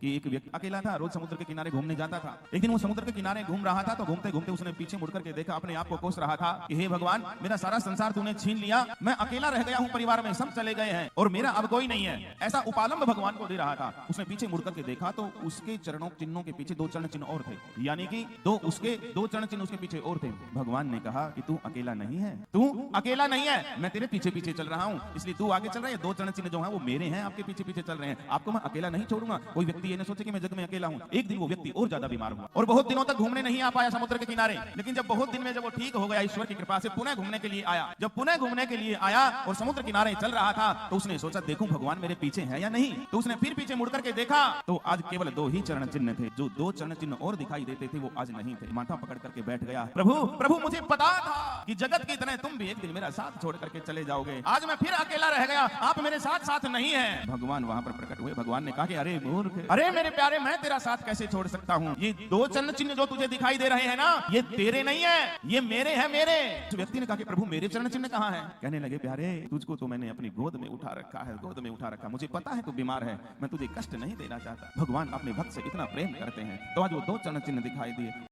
कि एक व्यक्ति अकेला था, रोज समुद्र के किनारे घूमने जाता था। एक दिन वो समुद्र के किनारे घूम रहा था तो घूमते घूमते उसने पीछे मुड़ करके देखा, अपने आप को कोस रहा था कि हे भगवान, मेरा सारा संसार तूने छीन लिया, मैं अकेला रह गया हूँ, परिवार में सब चले गए हैं और मेरा अब कोई नहीं है। ऐसा उपालंब भगवान को दे रहा था। उसने पीछे मुड़ करके देखा तो उसके चरणों चिन्हों के पीछे 2 चरण चिन्ह और थे, यानी कि 2 चरण चिन्ह उसके पीछे और थे। भगवान ने कहा कि तू अकेला नहीं है, तू अकेला नहीं है, मैं तेरे पीछे पीछे चल रहा हूँ, इसलिए तू आगे चल रहा है। 2 चरण चिन्ह जो है वो मेरे हैं, आपके पीछे पीछे चल रहे हैं, आपको मैं अकेला नहीं छोड़ूंगा। कोई व्यक्ति ये न सोचे कि मैं जग में अकेला हूँ। एक दिन वो व्यक्ति और ज्यादा बीमार हुआ और बहुत दिनों तक घूमने नहीं आ पाया समुद्र के किनारे, लेकिन जब बहुत दिन में जब वो ठीक हो गया, ईश्वर की कृपा से पुनः घूमने के लिए आया। जब पुनः घूमने के लिए आया और समुद्र किनारे चल रहा था तो उसने सोचा देखूं भगवान मेरे पीछे है या नहीं। तो उसने फिर पीछे मुड़ करके देखा तो आज केवल 2 ही चरण चिन्ह थे। जो 2 चरण चिन्ह और दिखाई देते थे वो आज नहीं थे। माथा पकड़ करके बैठ गया, प्रभु प्रभु, मुझे पता था कि जगत की तरह तुम भी एक दिन मेरा साथ छोड़ करके चले जाओगे। आज मैं फिर अकेला रह गया, आप मेरे साथ साथ नहीं है। भगवान वहां पर प्रकट हुए। भगवान ने कहा कि अरे मूर्ख, अरे मेरे प्यारे, मैं तेरा साथ कैसे छोड़ सकता हूँ। ये 2 चरण चिन्ह जो तुझे दिखाई दे रहे हैं ना, ये तेरे नहीं है, ये मेरे हैं, मेरे। तो व्यक्ति ने कहा कि प्रभु मेरे चरण चिन्ह कहाँ है? कहने लगे प्यारे, तुझको तो मैंने अपनी गोद में उठा रखा है, गोद में उठा रखा। मुझे पता है तू बीमार है, मैं तुझे कष्ट नहीं देना चाहता। भगवान अपने भक्त से इतना प्रेम करते हैं तो आज वो 2 चरण चिन्ह दिखाई दिए।